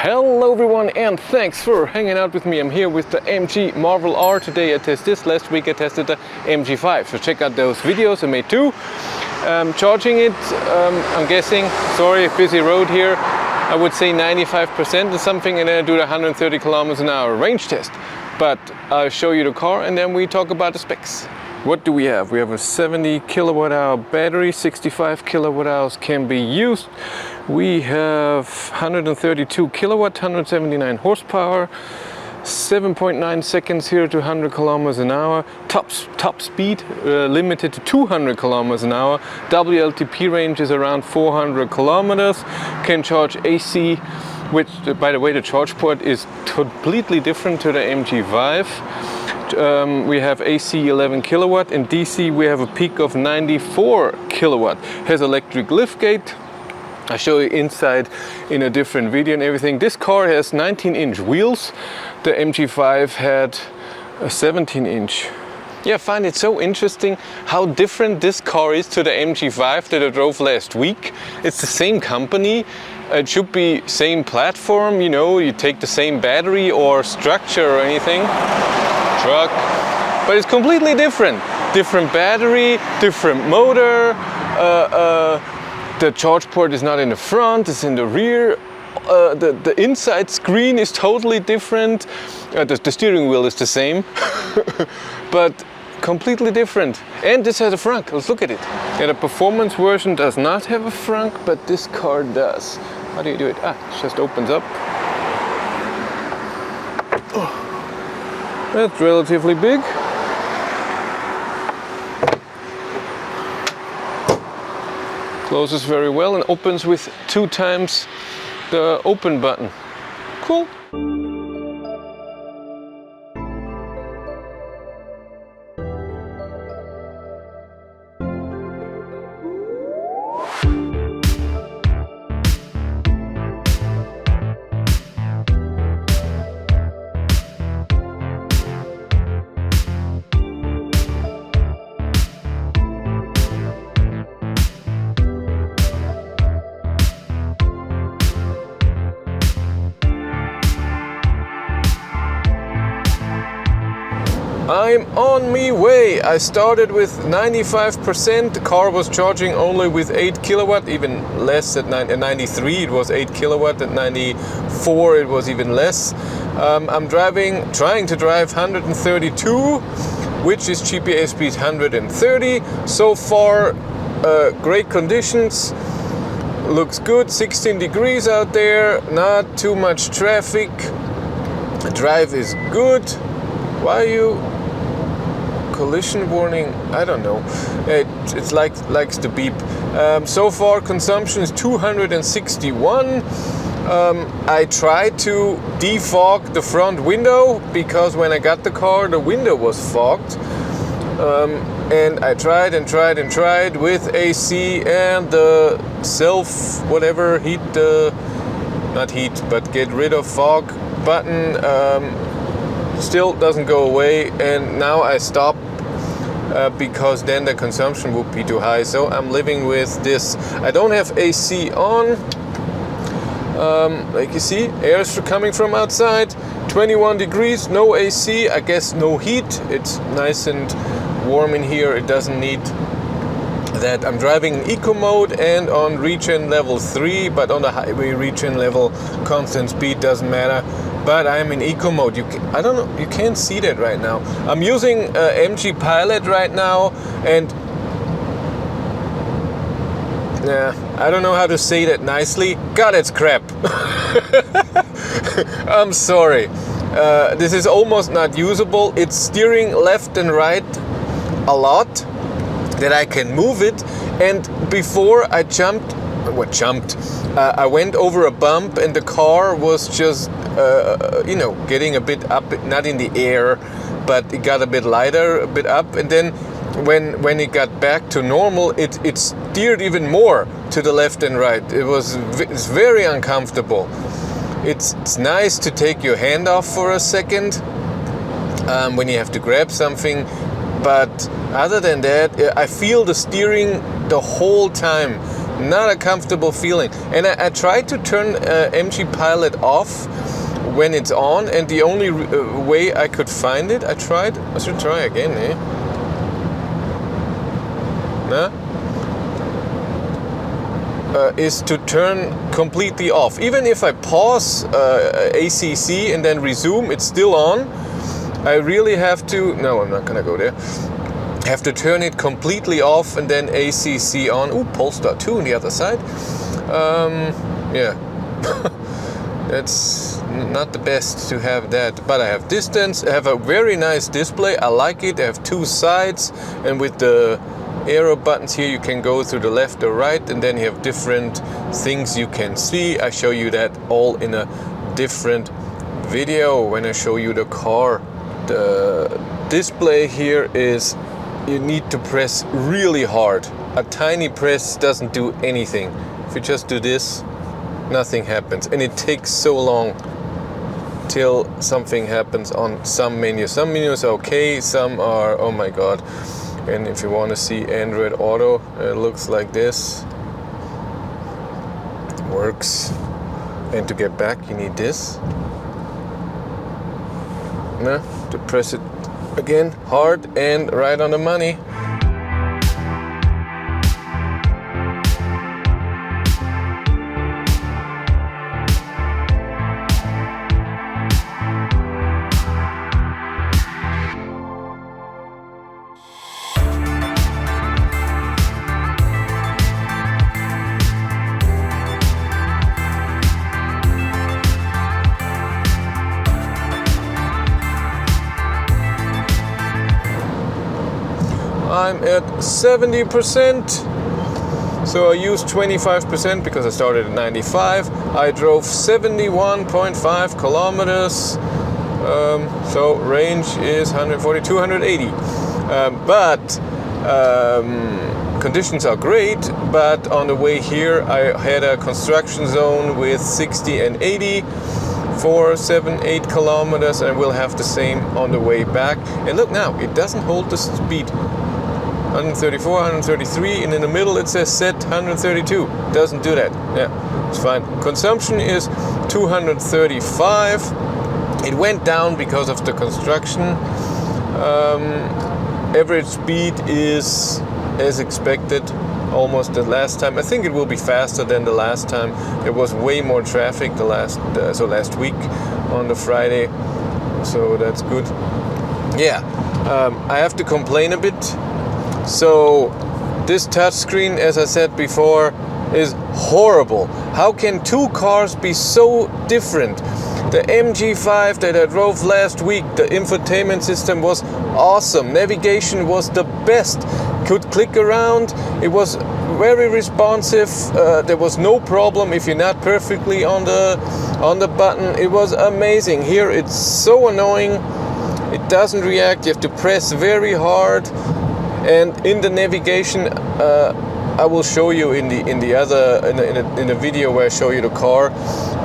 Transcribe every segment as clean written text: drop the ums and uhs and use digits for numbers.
Hello everyone, and thanks for hanging out with me. I'm here with the MG Marvel R. Today I tested this. Last week I tested the MG5. So check out those videos. I made two. Charging it, I'm guessing, sorry, busy road here, I would say 95% or something, and then I do the 130 kilometers an hour range test. But I'll show you the car and then we talk about the specs. What do we have? We have a 70 kilowatt hour battery, 65 kilowatt hours can be used. We have 132 kilowatt, 179 horsepower, 7.9 seconds here to 100 kilometers an hour. Top speed limited to 200 kilometers an hour. WLTP range is around 400 kilometers. Can charge AC, which, by the way, the charge port is completely different to the MG5. We have AC 11 kilowatt, and DC we have a peak of 94 kilowatt. Has electric liftgate. I'll show you inside in a different video and everything. This car has 19-inch wheels. The MG5 had a 17-inch. Yeah, I find it so interesting how different this car is to the MG5 that I drove last week. It's the same company. It should be same platform, you know, you take the same battery or structure or anything. Truck, but it's completely different. Different battery, different motor. The charge port is not in the front, it's in the rear. The inside screen is totally different. The steering wheel is the same, but completely different. And this has a frunk. Let's look at it. Yeah, the performance version does not have a frunk, but this car does. How do you do it? It just opens up. That's relatively big. Closes very well and opens with 2 times the open button. Cool. I'm on me way. I started with 95%. The car was charging only with 8 kilowatt, even less at 93. It was 8 kilowatt. At 94, it was even less. I'm trying to drive 132, which is GPA speed 130. So far, great conditions. Looks good. 16 degrees out there. Not too much traffic. The drive is good. Why are you? Collision warning, I don't know. It's likes to beep. So far consumption is 261. I tried to defog the front window because when I got the car the window was fogged. And I tried with AC and the whatever heat, not heat, but get rid of fog button. Still doesn't go away, and now I stop because then the consumption would be too high. So I'm living with this. I don't have AC on. Like you see, air's coming from outside. 21 degrees, no AC. I guess no heat. It's nice and warm in here. It doesn't need that. I'm driving in eco mode and on regen level 3, but on the highway regen level constant speed doesn't matter. But I'm in eco mode. I don't know, you can't see that right now. I'm using MG Pilot right now, and yeah, I don't know how to say that nicely. God, it's crap. I'm sorry. This is almost not usable. It's steering left and right a lot, that I can move it. And before I I went over a bump and the car was just getting a bit up, not in the air, but it got a bit lighter, a bit up, and then when it got back to normal, it steered even more to the left and right. It's very uncomfortable. It's nice to take your hand off for a second when you have to grab something, but other than that, I feel the steering the whole time. not a comfortable feeling. And I tried to turn MG Pilot off when it's on, and the only way I could find it, I should try again, eh? No? Is to turn completely off. Even if I pause ACC and then resume, it's still on. I really have to, no, I'm not gonna go there. Have to turn it completely off and then ACC on. Ooh, Polestar 2 on the other side. Yeah. That's not the best to have that, but I have distance. I have a very nice display. I like it. I have two sides, and with the arrow buttons here you can go through the left or right, and then you have different things you can see. I show you that all in a different video when I show you the car. The display here is, you need to press really hard. A tiny press doesn't do anything. If you just do this, nothing happens, and it takes so long till something happens on some menus. Some menus are okay, some are, oh my god. And if you want to see Android Auto, it looks like this. It works. And to get back, you need this. No, to press it again hard and right on the money. I'm at 70%, so I used 25% because I started at 95. I drove 71.5 kilometers, so range is 140, 280. Conditions are great, but on the way here I had a construction zone with 60 and 80 for 7-8 kilometers, and we'll have the same on the way back. And look now, it doesn't hold the speed. 134, 133, and in the middle it says set 132. Doesn't do that. Yeah, it's fine. Consumption is 235. It went down because of the construction. Average speed is as expected, almost the last time. I think it will be faster than the last time. There was way more traffic the last week on the Friday, so that's good. Yeah, I have to complain a bit. So this touchscreen, as I said before, is horrible. How can two cars be so different? The MG5 that I drove last week, the infotainment system was awesome. Navigation was the best. Could click around. It was very responsive. There was no problem if you're not perfectly on the button. It was amazing. Here it's so annoying. It doesn't react. You have to press very hard. And in the navigation, I will show you in the video where I show you the car.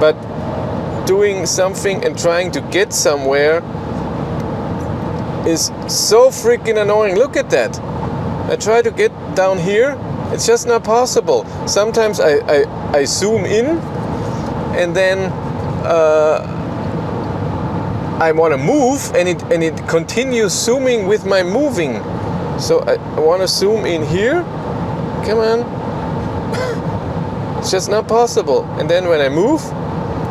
But doing something and trying to get somewhere is so freaking annoying. Look at that. I try to get down here. It's just not possible. Sometimes I zoom in, and then I want to move, and it continues zooming with my moving. So I want to zoom in here. Come on. It's just not possible. And then when I move,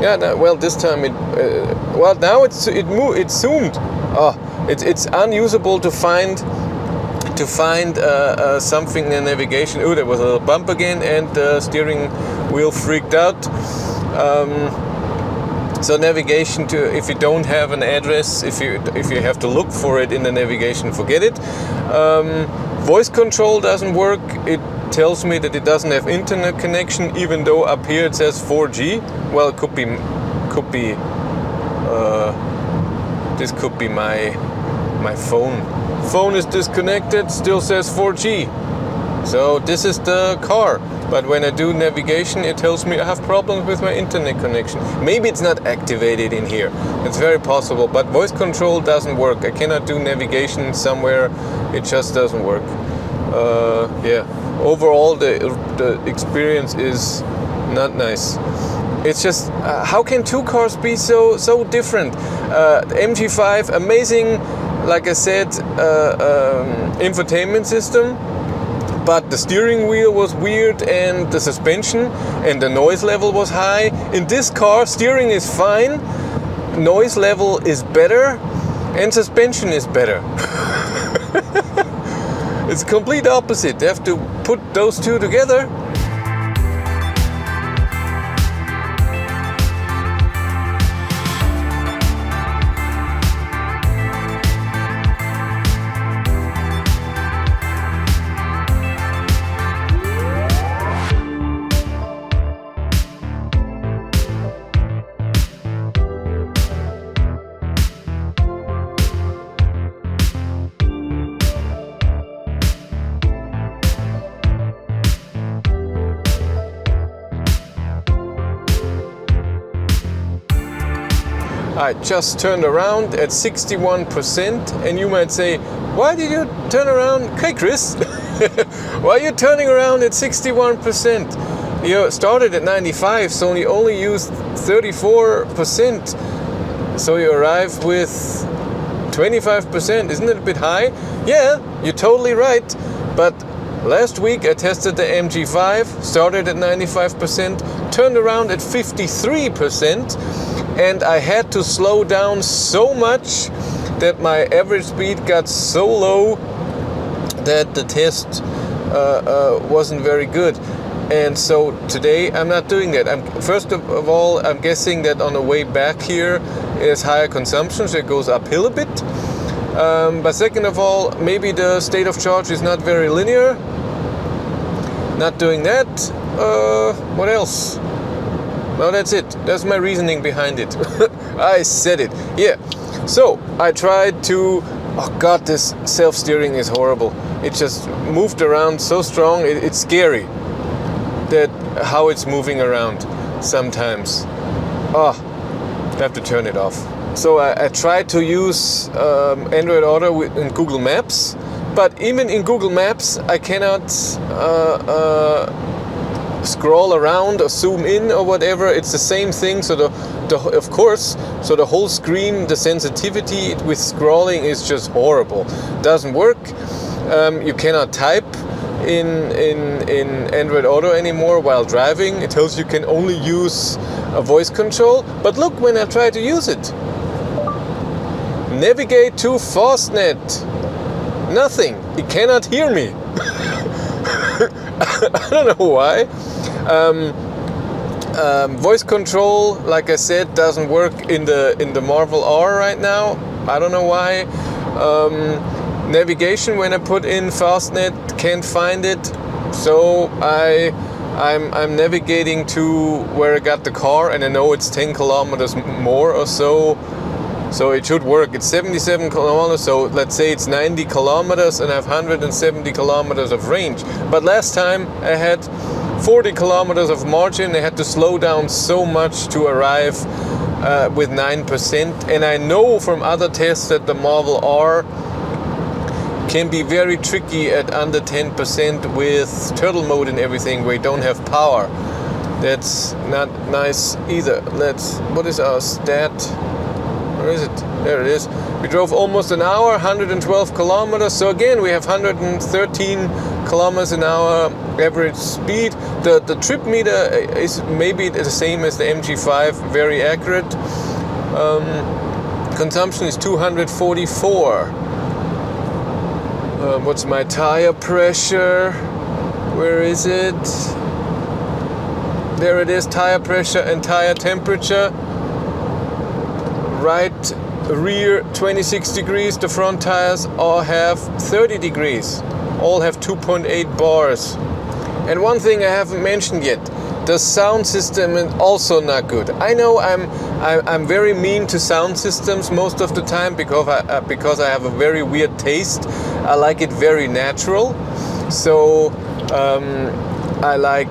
yeah, well, this time now it zoomed. Oh, it's unusable to find something in the navigation. Oh, there was a little bump again, and the steering wheel freaked out. So navigation, if you don't have an address, if you have to look for it in the navigation, forget it. Voice control doesn't work. It tells me that it doesn't have internet connection, even though up here it says 4G. Well, it could be this could be my phone. Phone is disconnected, still says 4G. So this is the car. But when I do navigation, it tells me I have problems with my internet connection. Maybe it's not activated in here. It's very possible, but voice control doesn't work. I cannot do navigation somewhere. It just doesn't work. yeah, overall the experience is not nice. It's just how can two cars be so different? The MG5, amazing, like I said, infotainment system, but the steering wheel was weird and the suspension and the noise level was high. In this car, steering is fine, noise level is better, and suspension is better. It's complete opposite. They have to put those two together. I just turned around at 61%, and you might say, why did you turn around? Hey Chris, why are you turning around at 61%? You started at 95, so you only used 34%. So you arrive with 25%. Isn't it a bit high? Yeah, you're totally right. But last week I tested the MG5, started at 95%, turned around at 53%, and I had to slow down so much that my average speed got so low that the test wasn't very good. And so today I'm not doing that. First of all, I'm guessing that on the way back here is higher consumption, so it goes uphill a bit. But second of all, maybe the state of charge is not very linear. Not doing that. What else? No, that's it. That's my reasoning behind it. I said it. Yeah. So I tried to. Oh God, this self-steering is horrible. It just moved around so strong. It's scary that how it's moving around sometimes. Oh, I have to turn it off. So I tried to use Android Auto in Google Maps, but even in Google Maps I cannot scroll around or zoom in or whatever. It's the same thing. So of course, so the whole screen, the sensitivity with scrolling is just horrible. Doesn't work. You cannot type in Android Auto anymore while driving. It tells you can only use a voice control. But look, when I try to use it, navigate to Fastnet. Nothing. It cannot hear me. I don't know why. Voice control, like I said, doesn't work in the Marvel R right now. I don't know why. Navigation, when I put in Fastnet, can't find it. So I'm navigating to where I got the car, and I know it's 10 kilometers more or so. So it should work. It's 77 kilometers, so let's say it's 90 kilometers and I have 170 kilometers of range. But last time I had 40 kilometers of margin. I had to slow down so much to arrive with 9%. And I know from other tests that the Marvel R can be very tricky at under 10% with turtle mode and everything, where you don't have power. That's not nice either. What is our stat? Where is it? There it is. We drove almost an hour, 112 kilometers. So again, we have 113 kilometers an hour average speed. The trip meter is maybe the same as the MG5, very accurate. Consumption is 244. What's my tire pressure? Where is it? There it is, tire pressure and tire temperature. Right rear 26 degrees, the front tires all have 30 degrees, all have 2.8 bars. And one thing I haven't mentioned yet, the sound system is also not good. I know I'm very mean to sound systems most of the time because I have a very weird taste. I like it very natural. So I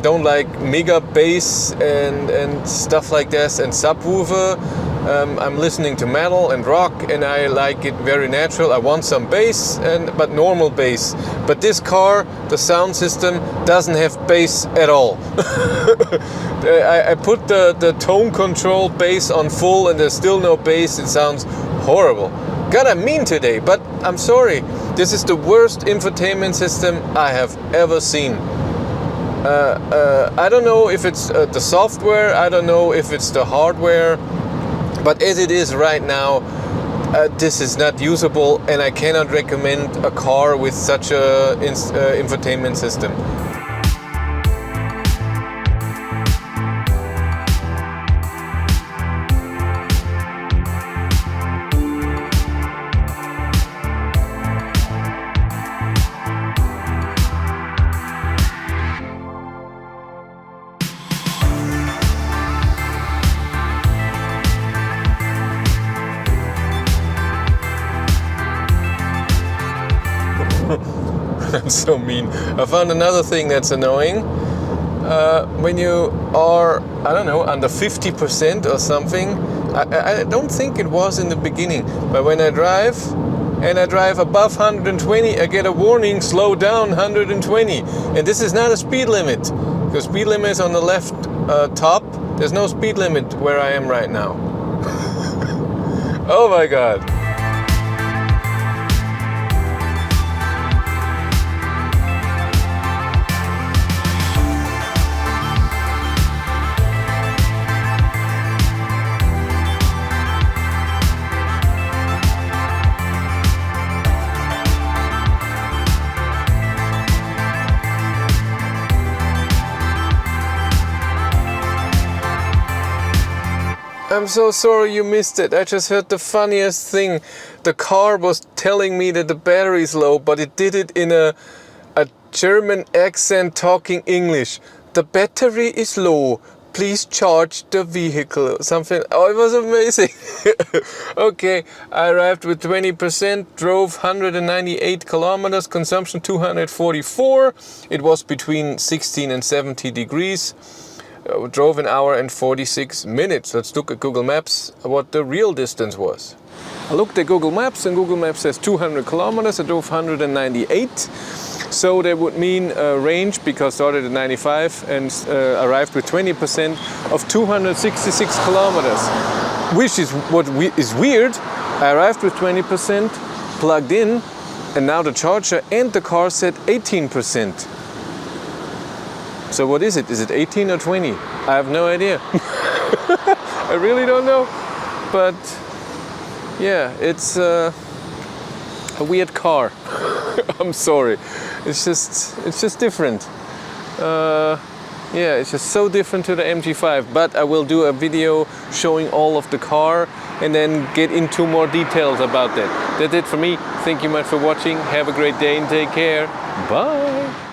don't like mega bass and stuff like this and subwoofer. I'm listening to metal and rock, and I like it very natural. I want some bass, but normal bass. But this car, the sound system doesn't have bass at all. I put the tone control bass on full, and there's still no bass. It sounds horrible. God, I'm mean today, but I'm sorry. This is the worst infotainment system I have ever seen. I don't know if it's the software, I don't know if it's the hardware, but as it is right now, this is not usable, and I cannot recommend a car with such a infotainment system. That's so mean. I found another thing that's annoying. When you are, I don't know, under 50% or something, I don't think it was in the beginning, but when I drive and I drive above 120, I get a warning, slow down 120. And this is not a speed limit, because speed limit is on the left top. There's no speed limit where I am right now. Oh my God. I'm so sorry you missed it. I just heard the funniest thing. The car was telling me that the battery is low, but it did it in a German accent talking English. The battery is low. Please charge the vehicle. Something. Oh, it was amazing. Okay, I arrived with 20%, drove 198 kilometers, consumption 244. It was between 16 and 70 degrees. Drove an hour and 46 minutes. Let's look at Google Maps, what the real distance was. I looked at Google Maps, and Google Maps says 200 kilometers. I drove 198. So that would mean a range, because started at 95 and arrived with 20% of 266 kilometers. Which is what is weird. I arrived with 20% plugged in, and now the charger and the car said 18%. So what is it? Is it 18 or 20? I have no idea. I really don't know. But yeah, it's a weird car. I'm sorry. It's just different. Yeah, it's just so different to the MG5. But I will do a video showing all of the car and then get into more details about that. That's it for me. Thank you much for watching. Have a great day and take care. Bye.